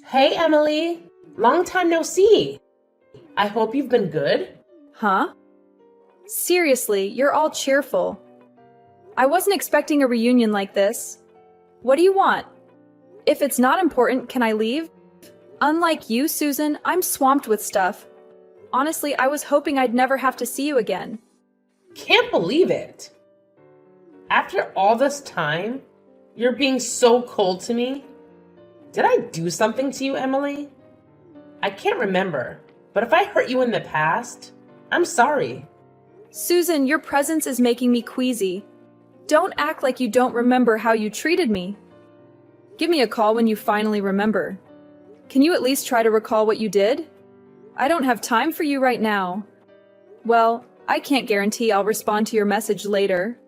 Hey, Emily. Long time no see. I hope you've been good. Huh? Seriously, you're all cheerful. I wasn't expecting a reunion like this. What do you want? If it's not important, can I leave? Unlike you, Susan, I'm swamped with stuff. Honestly, I was hoping I'd never have to see you again. Can't believe it. After all this time, you're being so cold to me. Did I do something to you, Emily? I can't remember, but if I hurt you in the past, I'm sorry. Susan, your presence is making me queasy. Don't act like you don't remember how you treated me. Give me a call when you finally remember. Can you at least try to recall what you did? I don't have time for you right now. Well, I can't guarantee I'll respond to your message later.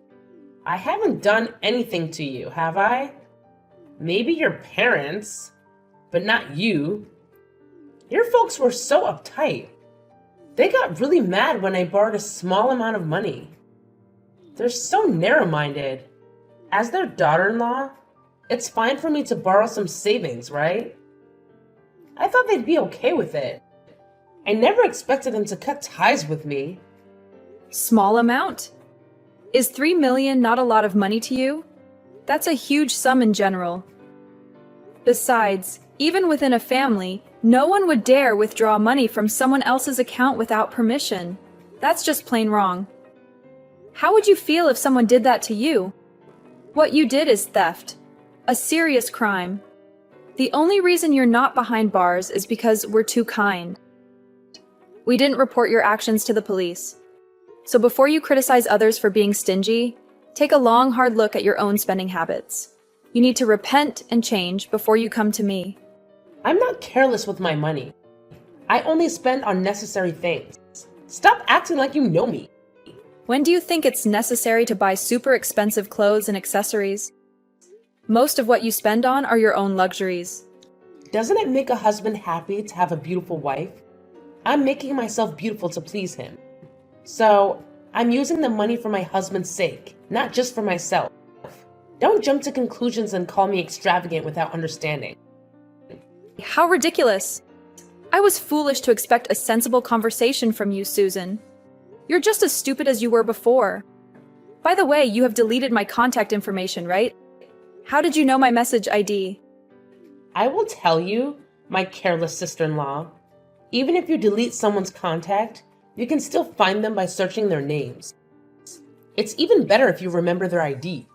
I haven't done anything to you, have I? Maybe your parents, but not you. Your folks were so uptight. They got really mad when I borrowed a small amount of money. They're so narrow-minded. As their daughter-in-law, it's fine for me to borrow some savings, right? I thought they'd be okay with it. I never expected them to cut ties with me. Small amount? Is 3 million not a lot of money to you? That's a huge sum in general. Besides, even within a family, no one would dare withdraw money from someone else's account without permission. That's just plain wrong. How would you feel if someone did that to you? What you did is theft. A serious crime. The only reason you're not behind bars is because we're too kind. We didn't report your actions to the police. So before you criticize others for being stingy, take a long, hard look at your own spending habits. You need to repent and change before you come to me. I'm not careless with my money. I only spend on necessary things. Stop acting like you know me. When do you think it's necessary to buy super expensive clothes and accessories? Most of what you spend on are your own luxuries. Doesn't it make a husband happy to have a beautiful wife? I'm making myself beautiful to please him. So, I'm using the money for my husband's sake, not just for myself. Don't jump to conclusions and call me extravagant without understanding. How ridiculous! I was foolish to expect a sensible conversation from you, Susan. You're just as stupid as you were before. By the way, you have deleted my contact information, right? How did you know my message ID? I will tell you, my careless sister-in-law, even if you delete someone's contact, you can still find them by searching their names. It's even better if you remember their ID.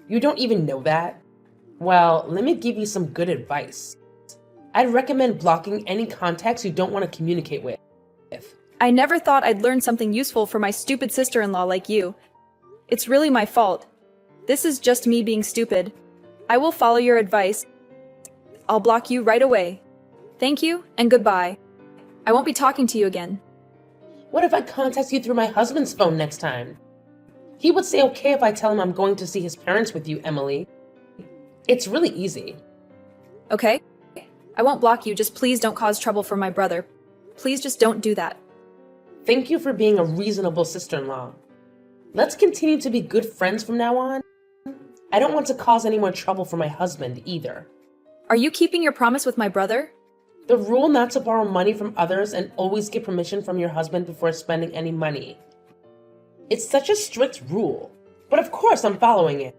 You don't even know that? Well, let me give you some good advice. I'd recommend blocking any contacts you don't want to communicate with. I never thought I'd learn something useful from my stupid sister-in-law like you. It's really my fault. This is just me being stupid. I will follow your advice. I'll block you right away. Thank you, and goodbye. I won't be talking to you again. What if I contact you through my husband's phone next time? He would say okay if I tell him I'm going to see his parents with you, Emily. It's really easy. Okay? I won't block you, just please don't cause trouble for my brother. Please just don't do that. Thank you for being a reasonable sister-in-law. Let's continue to be good friends from now on. I don't want to cause any more trouble for my husband either. Are you keeping your promise with my brother? The rule not to borrow money from others and always get permission from your husband before spending any money. It's such a strict rule, but of course I'm following it.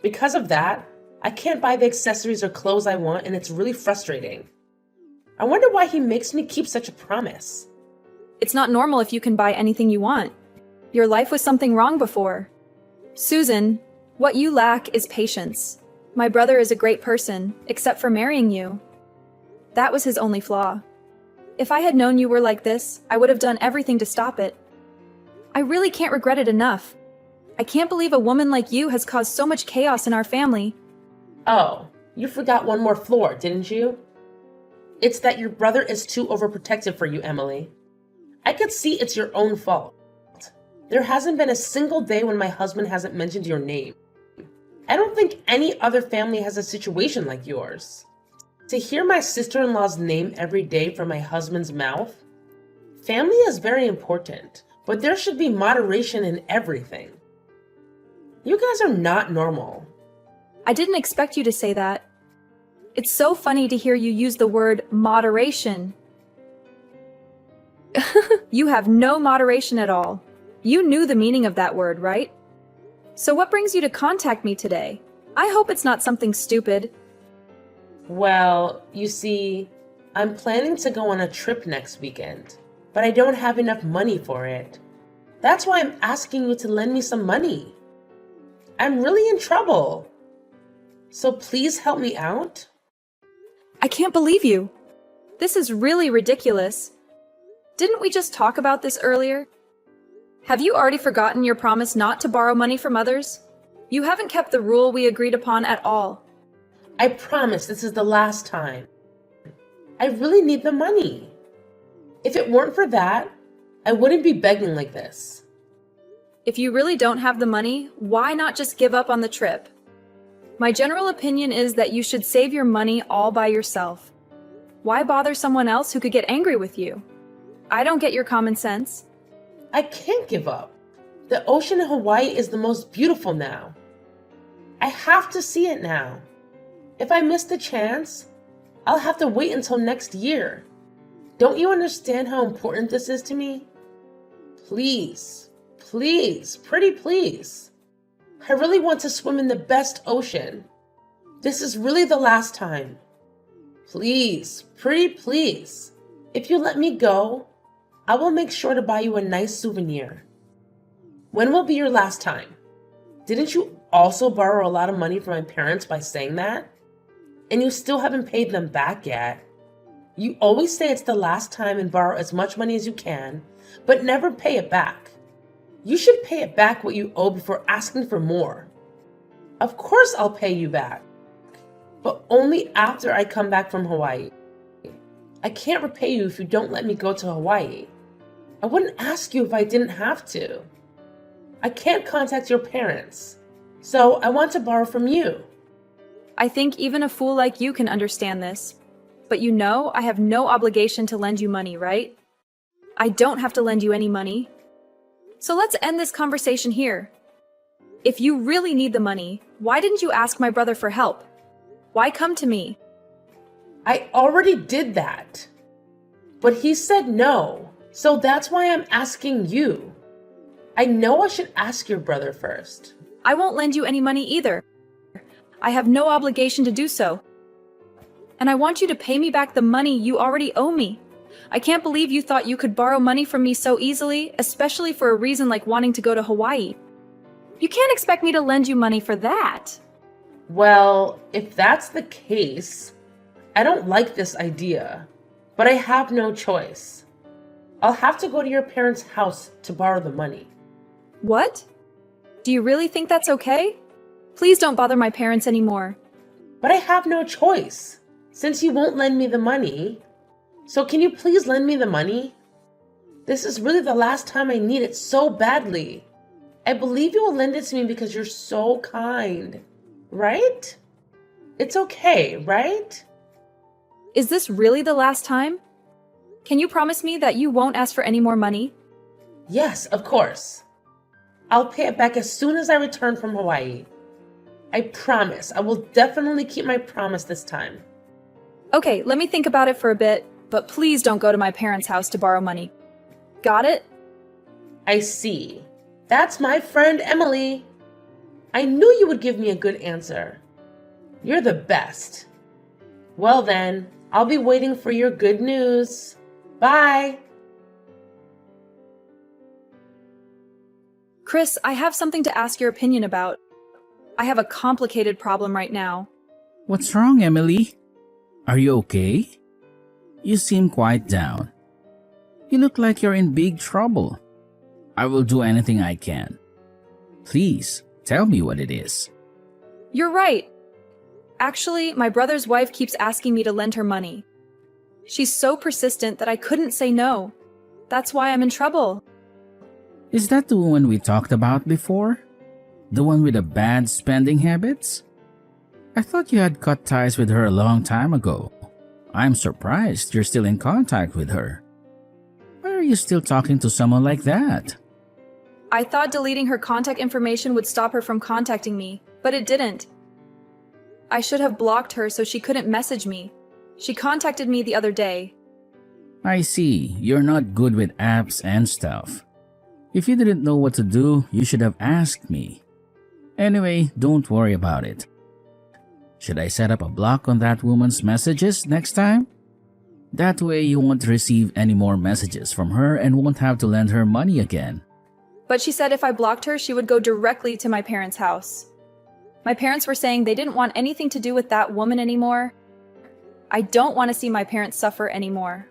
Because of that, I can't buy the accessories or clothes I want, and it's really frustrating. I wonder why he makes me keep such a promise. It's not normal if you can buy anything you want. Your life was something wrong before. Susan, what you lack is patience. My brother is a great person, except for marrying you. That was his only flaw. If I had known you were like this, I would have done everything to stop it. I really can't regret it enough. I can't believe a woman like you has caused so much chaos in our family. Oh, you forgot one more floor, didn't you? It's that your brother is too overprotective for you, Emily. I could see it's your own fault. There hasn't been a single day when my husband hasn't mentioned your name. I don't think any other family has a situation like yours. To hear my sister-in-law's name every day from my husband's mouth? Family is very important, but there should be moderation in everything. You guys are not normal. I didn't expect you to say that. It's so funny to hear you use the word moderation. You have no moderation at all. You knew the meaning of that word, right? So what brings you to contact me today? I hope it's not something stupid. Well, you see, I'm planning to go on a trip next weekend, but I don't have enough money for it. That's why I'm asking you to lend me some money. I'm really in trouble. So please help me out. I can't believe you. This is really ridiculous. Didn't we just talk about this earlier? Have you already forgotten your promise not to borrow money from others? You haven't kept the rule we agreed upon at all. I promise this is the last time. I really need the money. If it weren't for that, I wouldn't be begging like this. If you really don't have the money, why not just give up on the trip? My general opinion is that you should save your money all by yourself. Why bother someone else who could get angry with you? I don't get your common sense. I can't give up. The ocean in Hawaii is the most beautiful now. I have to see it now. If I miss the chance, I'll have to wait until next year. Don't you understand how important this is to me? Please, please, pretty please. I really want to swim in the best ocean. This is really the last time. Please, pretty please. If you let me go, I will make sure to buy you a nice souvenir. When will be your last time? Didn't you also borrow a lot of money from my parents by saying that? And you still haven't paid them back yet. You always say it's the last time and borrow as much money as you can, but never pay it back. You should pay it back what you owe before asking for more. Of course I'll pay you back, but only after I come back from Hawaii. I can't repay you if you don't let me go to Hawaii. I wouldn't ask you if I didn't have to. I can't contact your parents, so I want to borrow from you. I think even a fool like you can understand this. But you know I have no obligation to lend you money, right? I don't have to lend you any money. So let's end this conversation here. If you really need the money, why didn't you ask my brother for help? Why come to me? I already did that. But he said no, so that's why I'm asking you. I know I should ask your brother first. I won't lend you any money either. I have no obligation to do so. And I want you to pay me back the money you already owe me. I can't believe you thought you could borrow money from me so easily, especially for a reason like wanting to go to Hawaii. You can't expect me to lend you money for that. Well, if that's the case, I don't like this idea, but I have no choice. I'll have to go to your parents' house to borrow the money. What? Do you really think that's okay? Please don't bother my parents anymore. But I have no choice, since you won't lend me the money. So can you please lend me the money? This is really the last time I need it so badly. I believe you will lend it to me because you're so kind, right? It's okay, right? Is this really the last time? Can you promise me that you won't ask for any more money? Yes, of course. I'll pay it back as soon as I return from Hawaii. I promise. I will definitely keep my promise this time. Okay, let me think about it for a bit, but please don't go to my parents' house to borrow money. Got it? I see. That's my friend Emily. I knew you would give me a good answer. You're the best. Well then, I'll be waiting for your good news. Bye. Chris, I have something to ask your opinion about. I have a complicated problem right now. What's wrong, Emily? Are you okay? You seem quite down. You look like you're in big trouble. I will do anything I can. Please, tell me what it is. You're right. Actually, my brother's wife keeps asking me to lend her money. She's so persistent that I couldn't say no. That's why I'm in trouble. Is that the one we talked about before? The one with the bad spending habits? I thought you had cut ties with her a long time ago. I'm surprised you're still in contact with her. Why are you still talking to someone like that? I thought deleting her contact information would stop her from contacting me, but it didn't. I should have blocked her so she couldn't message me. She contacted me the other day. I see, you're not good with apps and stuff. If you didn't know what to do, you should have asked me. Anyway, don't worry about it. Should I set up a block on that woman's messages next time? That way you won't receive any more messages from her and won't have to lend her money again. But she said if I blocked her, she would go directly to my parents' house. My parents were saying they didn't want anything to do with that woman anymore. I don't want to see my parents suffer anymore.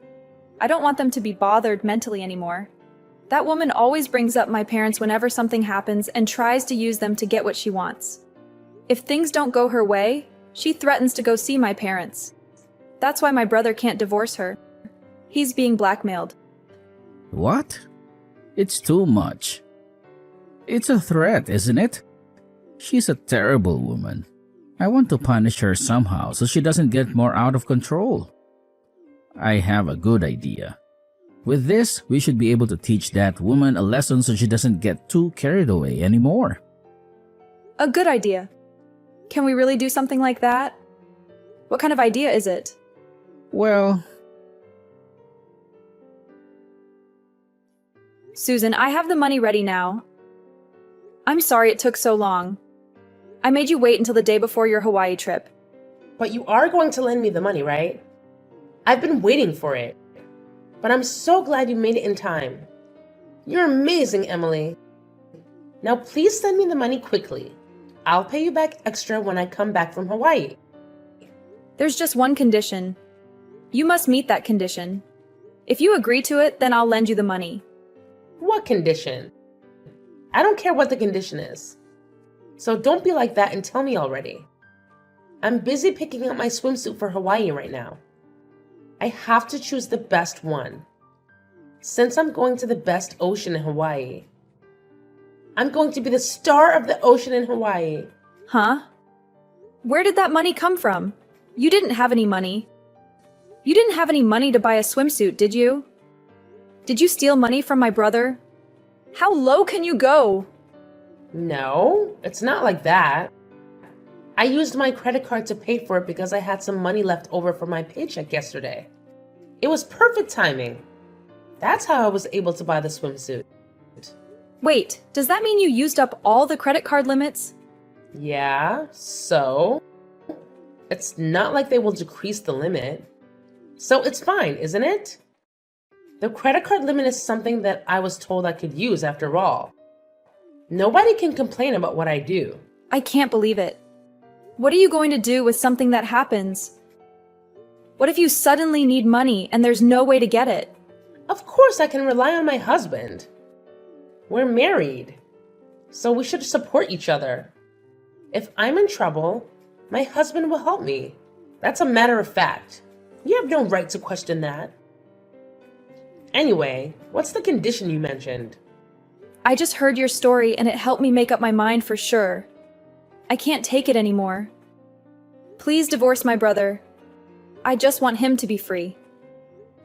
I don't want them to be bothered mentally anymore. That woman always brings up my parents whenever something happens and tries to use them to get what she wants. If things don't go her way, she threatens to go see my parents. That's why my brother can't divorce her. He's being blackmailed. What? It's too much. It's a threat, isn't it? She's a terrible woman. I want to punish her somehow so she doesn't get more out of control. I have a good idea. With this, we should be able to teach that woman a lesson so she doesn't get too carried away anymore. A good idea. Can we really do something like that? What kind of idea is it? Well, Susan, I have the money ready now. I'm sorry it took so long. I made you wait until the day before your Hawaii trip. But you are going to lend me the money, right? I've been waiting for it. But I'm so glad you made it in time. You're amazing, Emily. Now please send me the money quickly. I'll pay you back extra when I come back from Hawaii. There's just one condition. You must meet that condition. If you agree to it, then I'll lend you the money. What condition? I don't care what the condition is. So don't be like that and tell me already. I'm busy picking out my swimsuit for Hawaii right now. I have to choose the best one. Since I'm going to the best ocean in Hawaii, I'm going to be the star of the ocean in Hawaii. Huh? Where did that money come from? You didn't have any money. You didn't have any money to buy a swimsuit, did you? Did you steal money from my brother? How low can you go? No, it's not like that. I used my credit card to pay for it because I had some money left over from my paycheck yesterday. It was perfect timing. That's how I was able to buy the swimsuit. Wait, does that mean you used up all the credit card limits? Yeah, so? It's not like they will decrease the limit. So it's fine, isn't it? The credit card limit is something that I was told I could use after all. Nobody can complain about what I do. I can't believe it. What are you going to do with something that happens? What if you suddenly need money and there's no way to get it? Of course I can rely on my husband. We're married, so we should support each other. If I'm in trouble, my husband will help me. That's a matter of fact. You have no right to question that. Anyway, what's the condition you mentioned? I just heard your story and it helped me make up my mind for sure. I can't take it anymore. Please divorce my brother. I just want him to be free.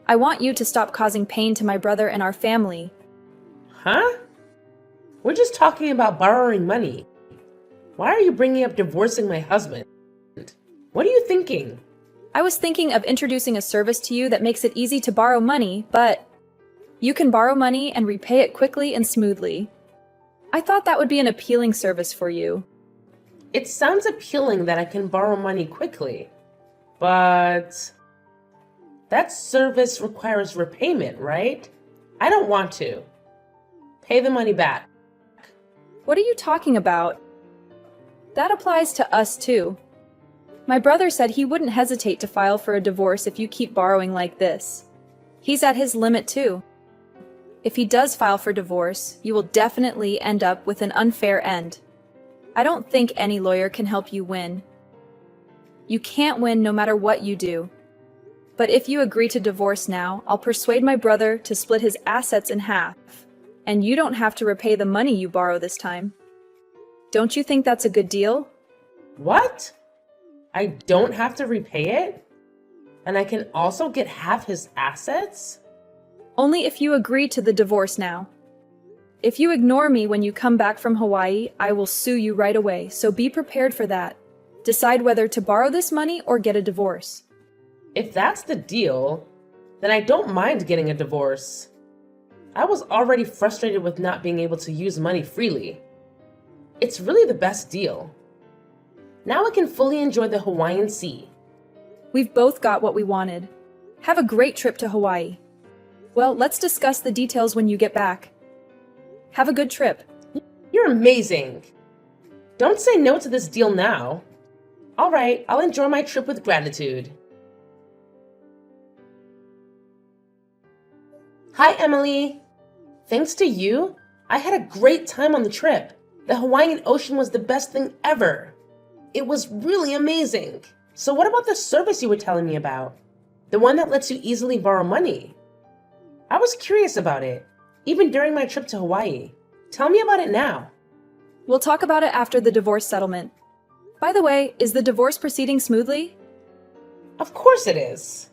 I want you to stop causing pain to my brother and our family. Huh? We're just talking about borrowing money. Why are you bringing up divorcing my husband? What are you thinking? I was thinking of introducing a service to you that makes it easy to borrow money, but you can borrow money and repay it quickly and smoothly. I thought that would be an appealing service for you. It sounds appealing that I can borrow money quickly, but that service requires repayment, right? I don't want to. Pay the money back. What are you talking about? That applies to us too. My brother said he wouldn't hesitate to file for a divorce if you keep borrowing like this. He's at his limit too. If he does file for divorce, you will definitely end up with an unfair end. I don't think any lawyer can help you win. You can't win no matter what you do. But if you agree to divorce now, I'll persuade my brother to split his assets in half, and you don't have to repay the money you borrow this time. Don't you think that's a good deal? What? I don't have to repay it? And I can also get half his assets? Only if you agree to the divorce now. If you ignore me when you come back from Hawaii, I will sue you right away, so be prepared for that. Decide whether to borrow this money or get a divorce. If that's the deal, then I don't mind getting a divorce. I was already frustrated with not being able to use money freely. It's really the best deal. Now I can fully enjoy the Hawaiian Sea. We've both got what we wanted. Have a great trip to Hawaii. Well, let's discuss the details when you get back. Have a good trip. You're amazing. Don't say no to this deal now. All right, I'll enjoy my trip with gratitude. Hi, Emily. Thanks to you, I had a great time on the trip. The Hawaiian Ocean was the best thing ever. It was really amazing. So what about the service you were telling me about? The one that lets you easily borrow money? I was curious about it, even during my trip to Hawaii. Tell me about it now. We'll talk about it after the divorce settlement. By the way, is the divorce proceeding smoothly? Of course it is.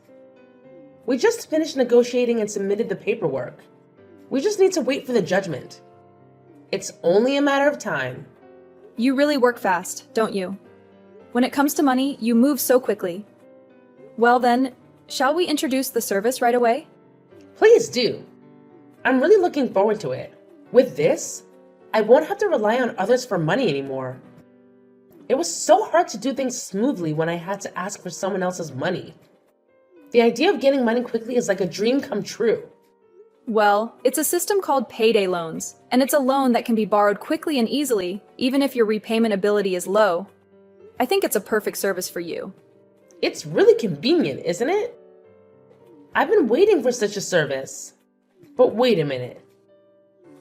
We just finished negotiating and submitted the paperwork. We just need to wait for the judgment. It's only a matter of time. You really work fast, don't you? When it comes to money, you move so quickly. Well then, shall we introduce the service right away? Please do. I'm really looking forward to it. With this, I won't have to rely on others for money anymore. It was so hard to do things smoothly when I had to ask for someone else's money. The idea of getting money quickly is like a dream come true. Well, it's a system called payday loans, and it's a loan that can be borrowed quickly and easily, even if your repayment ability is low. I think it's a perfect service for you. It's really convenient, isn't it? I've been waiting for such a service. But wait a minute.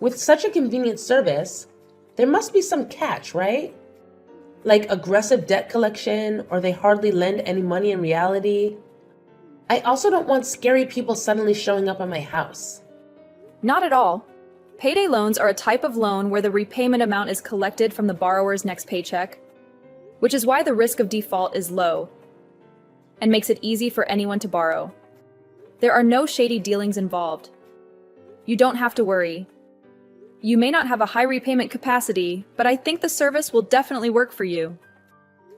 With such a convenient service, there must be some catch, right? Like aggressive debt collection, or they hardly lend any money in reality. I also don't want scary people suddenly showing up at my house. Not at all. Payday loans are a type of loan where the repayment amount is collected from the borrower's next paycheck, which is why the risk of default is low and makes it easy for anyone to borrow. There are no shady dealings involved. You don't have to worry. You may not have a high repayment capacity, but I think the service will definitely work for you.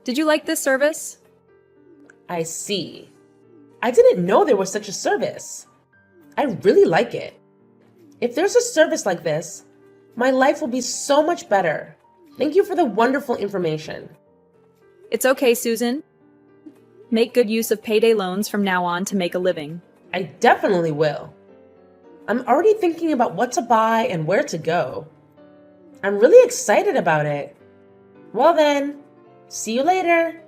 Did you like this service? I see. I didn't know there was such a service. I really like it. If there's a service like this, my life will be so much better. Thank you for the wonderful information. It's okay, Susan. Make good use of payday loans from now on to make a living. I definitely will. I'm already thinking about what to buy and where to go. I'm really excited about it. Well then, see you later.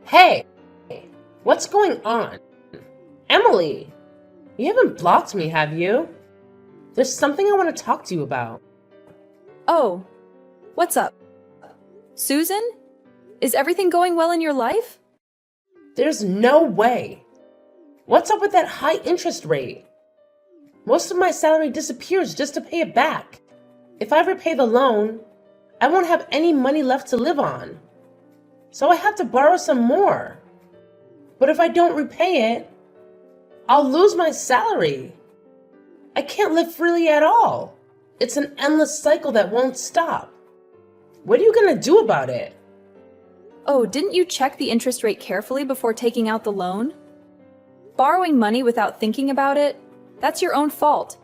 Hey, what's going on? Emily, you haven't blocked me, have you? There's something I want to talk to you about. Oh, what's up? Susan? Is everything going well in your life? There's no way. What's up with that high interest rate? Most of my salary disappears just to pay it back. If I repay the loan, I won't have any money left to live on. So I have to borrow some more. But if I don't repay it, I'll lose my salary. I can't live freely at all. It's an endless cycle that won't stop. What are you gonna do about it? Oh, didn't you check the interest rate carefully before taking out the loan? Borrowing money without thinking about it, that's your own fault.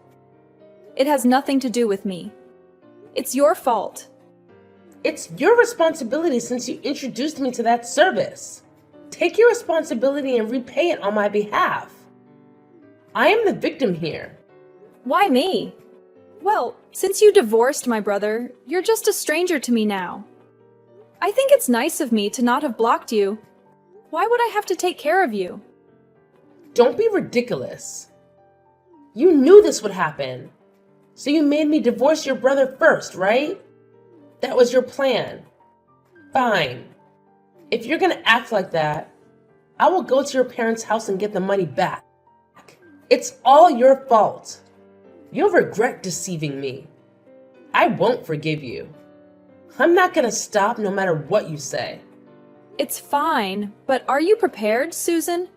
It has nothing to do with me. It's your fault. It's your responsibility since you introduced me to that service. Take your responsibility and repay it on my behalf. I am the victim here. Why me? Well, since you divorced my brother, you're just a stranger to me now. I think it's nice of me to not have blocked you. Why would I have to take care of you? Don't be ridiculous. You knew this would happen. So you made me divorce your brother first, right? That was your plan. Fine. If you're gonna act like that, I will go to your parents' house and get the money back. It's all your fault. You'll regret deceiving me. I won't forgive you. I'm not gonna stop no matter what you say. It's fine, but are you prepared, Susan?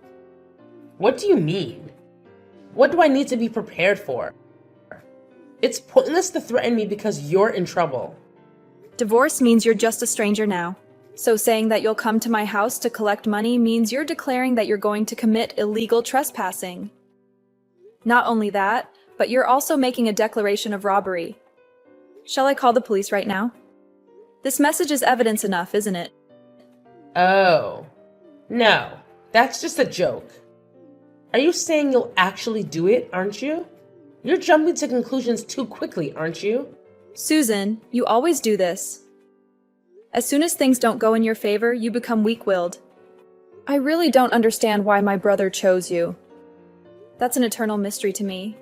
What do you mean? What do I need to be prepared for? It's pointless to threaten me because you're in trouble. Divorce means you're just a stranger now. So saying that you'll come to my house to collect money means you're declaring that you're going to commit illegal trespassing. Not only that, but you're also making a declaration of robbery. Shall I call the police right now? This message is evidence enough, isn't it? Oh. No, that's just a joke. Are you saying you'll actually do it, aren't you? You're jumping to conclusions too quickly, aren't you? Susan, you always do this. As soon as things don't go in your favor, you become weak-willed. I really don't understand why my brother chose you. That's an eternal mystery to me.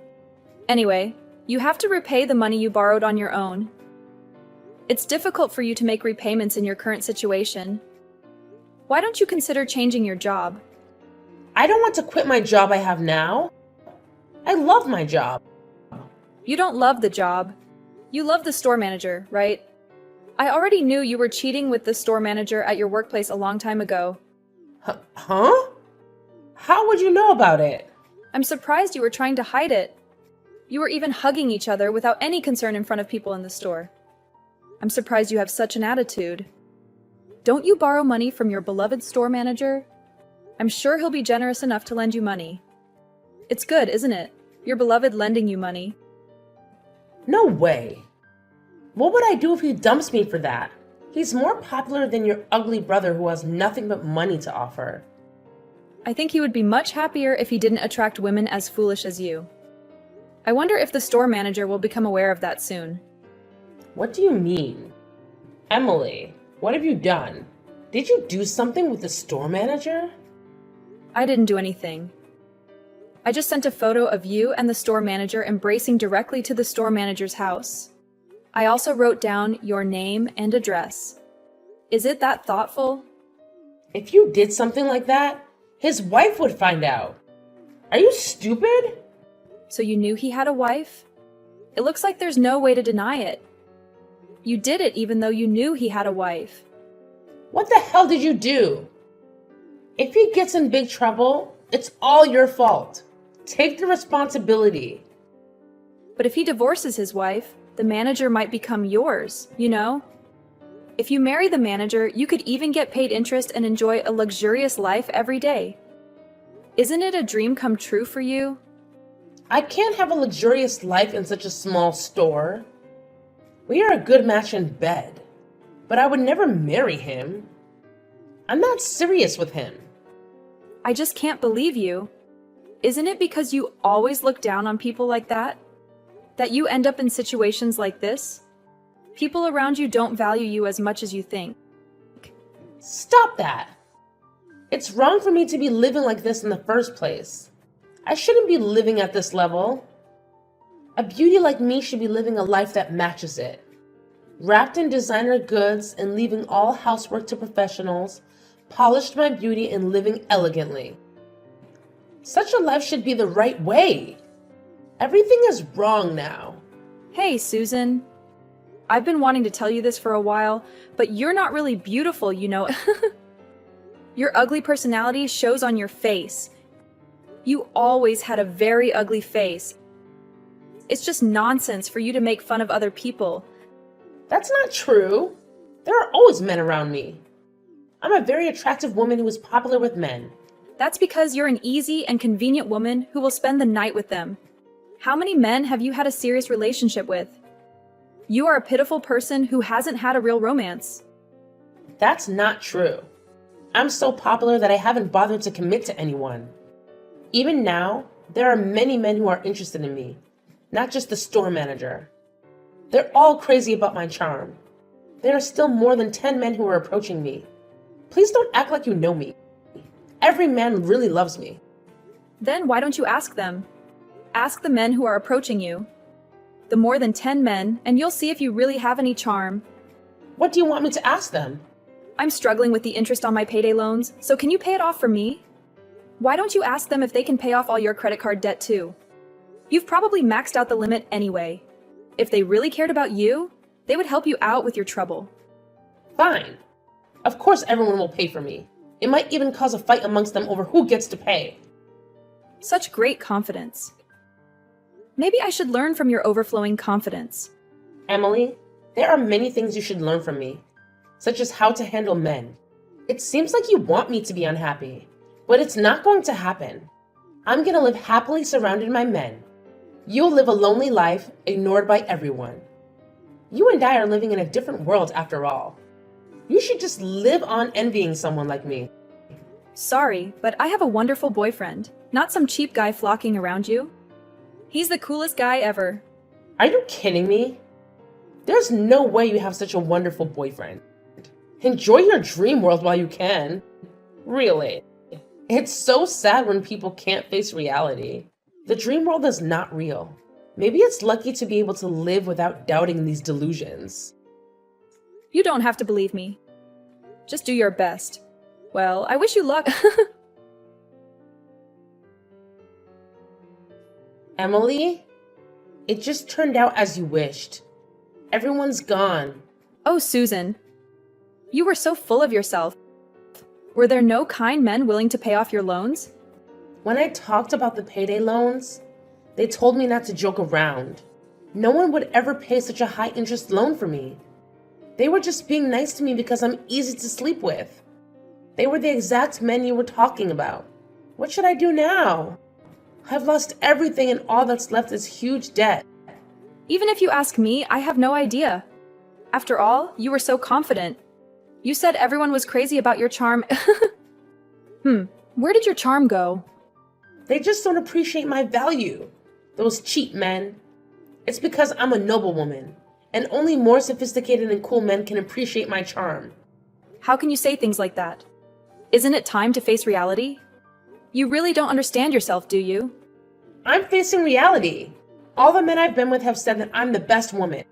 Anyway, you have to repay the money you borrowed on your own. It's difficult for you to make repayments in your current situation. Why don't you consider changing your job? I don't want to quit my job I have now. I love my job. You don't love the job. You love the store manager, right? I already knew you were cheating with the store manager at your workplace a long time ago. Huh? How would you know about it? I'm surprised you were trying to hide it. You were even hugging each other without any concern in front of people in the store. I'm surprised you have such an attitude. Don't you borrow money from your beloved store manager? I'm sure he'll be generous enough to lend you money. It's good, isn't it? Your beloved lending you money. No way. What would I do if he dumps me for that? He's more popular than your ugly brother who has nothing but money to offer. I think he would be much happier if he didn't attract women as foolish as you. I wonder if the store manager will become aware of that soon. What do you mean? Emily, what have you done? Did you do something with the store manager? I didn't do anything. I just sent a photo of you and the store manager embracing directly to the store manager's house. I also wrote down your name and address. Is it that thoughtful? If you did something like that, his wife would find out. Are you stupid? So you knew he had a wife? It looks like there's no way to deny it. You did it even though you knew he had a wife. What the hell did you do? If he gets in big trouble, it's all your fault. Take the responsibility. But if he divorces his wife, the manager might become yours, you know? If you marry the manager, you could even get paid interest and enjoy a luxurious life every day. Isn't it a dream come true for you? I can't have a luxurious life in such a small store. We are a good match in bed, but I would never marry him. I'm not serious with him. I just can't believe you. Isn't it because you always look down on people like that? That you end up in situations like this? People around you don't value you as much as you think. Stop that. It's wrong for me to be living like this in the first place. I shouldn't be living at this level. A beauty like me should be living a life that matches it. Wrapped in designer goods and leaving all housework to professionals, polished my beauty and living elegantly. Such a life should be the right way. Everything is wrong now. Hey, Susan. I've been wanting to tell you this for a while, but you're not really beautiful, you know. Your ugly personality shows on your face. You always had a very ugly face. It's just nonsense for you to make fun of other people. That's not true. There are always men around me. I'm a very attractive woman who is popular with men. That's because you're an easy and convenient woman who will spend the night with them. How many men have you had a serious relationship with? You are a pitiful person who hasn't had a real romance. That's not true. I'm so popular that I haven't bothered to commit to anyone. Even now, there are many men who are interested in me, not just the store manager. They're all crazy about my charm. There are still more than 10 men who are approaching me. Please don't act like you know me. Every man really loves me. Then why don't you ask them? Ask the men who are approaching you. The more than 10 men, and you'll see if you really have any charm. What do you want me to ask them? I'm struggling with the interest on my payday loans, so can you pay it off for me? Why don't you ask them if they can pay off all your credit card debt too? You've probably maxed out the limit anyway. If they really cared about you, they would help you out with your trouble. Fine. Of course everyone will pay for me. It might even cause a fight amongst them over who gets to pay. Such great confidence. Maybe I should learn from your overflowing confidence. Emily, There are many things you should learn from me, such as how to handle men. It seems like you want me to be unhappy, but it's not going to happen. I'm gonna live happily surrounded by men. You'll live a lonely life, ignored by everyone. You and I are living in a different world after all. You should just live on envying someone like me. Sorry, but I have a wonderful boyfriend, not some cheap guy flocking around you. He's the coolest guy ever. Are you kidding me? There's no way you have such a wonderful boyfriend. Enjoy your dream world while you can. Really. It's so sad when people can't face reality. The dream world is not real. Maybe it's lucky to be able to live without doubting these delusions. You don't have to believe me. Just do your best. Well, I wish you luck. Emily, it just turned out as you wished. Everyone's gone. Oh, Susan. You were so full of yourself. Were there no kind men willing to pay off your loans? When I talked about the payday loans, they told me not to joke around. No one would ever pay such a high interest loan for me. They were just being nice to me because I'm easy to sleep with. They were the exact men you were talking about. What should I do now? I've lost everything and all that's left is huge debt. Even if you ask me, I have no idea. After all, you were so confident. You said everyone was crazy about your charm. Where did your charm go? They just don't appreciate my value. Those cheap men. It's because I'm a noblewoman, and only more sophisticated and cool men can appreciate my charm. How can you say things like that? Isn't it time to face reality? You really don't understand yourself, do you? I'm facing reality. All the men I've been with have said that I'm the best woman.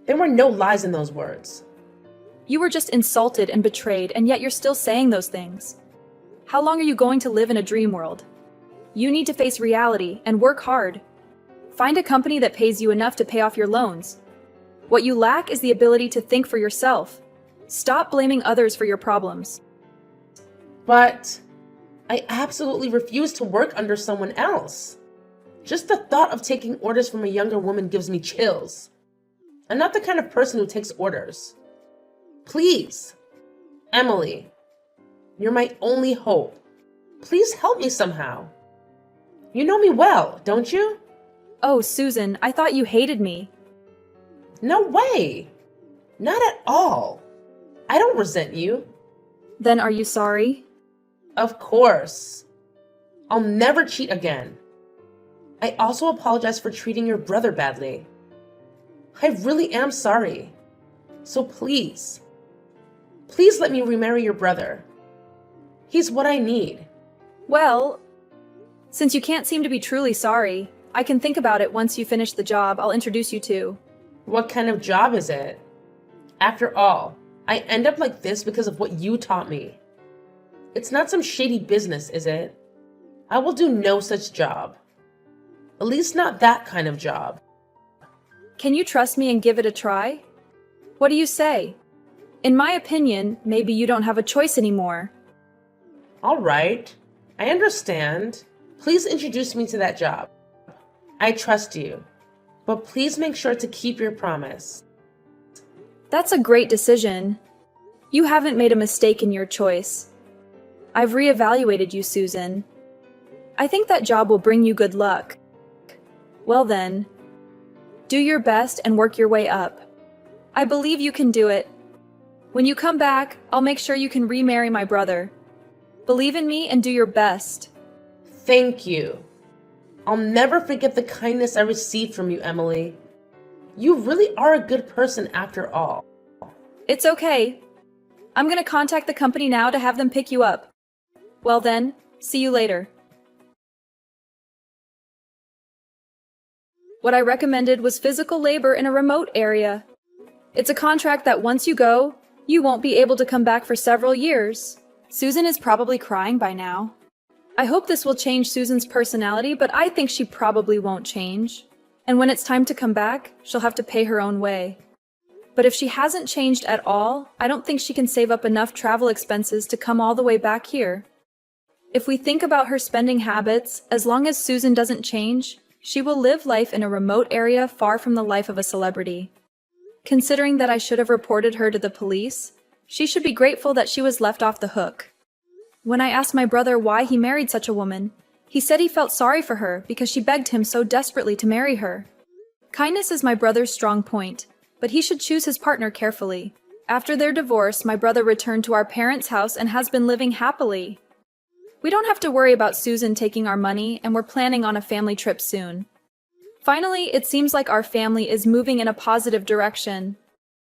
There were no lies in those words. You were just insulted and betrayed, and yet you're still saying those things. How long are you going to live in a dream world? You need to face reality and work hard. Find a company that pays you enough to pay off your loans. What you lack is the ability to think for yourself. Stop blaming others for your problems. But I absolutely refuse to work under someone else. Just the thought of taking orders from a younger woman gives me chills. I'm not the kind of person who takes orders. Please, Emily, you're my only hope. Please help me somehow. You know me well, don't you? Oh, Susan, I thought you hated me. No way. Not at all. I don't resent you. Then are you sorry? Of course. I'll never cheat again. I also apologize for treating your brother badly. I really am sorry. So please let me remarry your brother. He's what I need. Well, since you can't seem to be truly sorry, I can think about it once you finish the job I'll introduce you to. What kind of job is it? After all, I end up like this because of what you taught me. It's not some shady business, is it? I will do no such job. At least not that kind of job. Can you trust me and give it a try? What do you say? In my opinion, maybe you don't have a choice anymore. All right, I understand. Please introduce me to that job. I trust you, but please make sure to keep your promise. That's a great decision. You haven't made a mistake in your choice. I've reevaluated you, Susan. I think that job will bring you good luck. Well then, do your best and work your way up. I believe you can do it. When you come back, I'll make sure you can remarry my brother. Believe in me and do your best. Thank you. I'll never forget the kindness I received from you, Emily. You really are a good person after all. It's okay. I'm gonna contact the company now to have them pick you up. Well then, see you later. What I recommended was physical labor in a remote area. It's a contract that once you go, you won't be able to come back for several years. Susan is probably crying by now. I hope this will change Susan's personality, but I think she probably won't change. And when it's time to come back, she'll have to pay her own way. But if she hasn't changed at all, I don't think she can save up enough travel expenses to come all the way back here. If we think about her spending habits, as long as Susan doesn't change, she will live life in a remote area far from the life of a celebrity. Considering that I should have reported her to the police, she should be grateful that she was left off the hook. When I asked my brother why he married such a woman, he said he felt sorry for her because she begged him so desperately to marry her. Kindness is my brother's strong point, but he should choose his partner carefully. After their divorce, my brother returned to our parents' house and has been living happily. We don't have to worry about Susan taking our money, and we're planning on a family trip soon. Finally, it seems like our family is moving in a positive direction.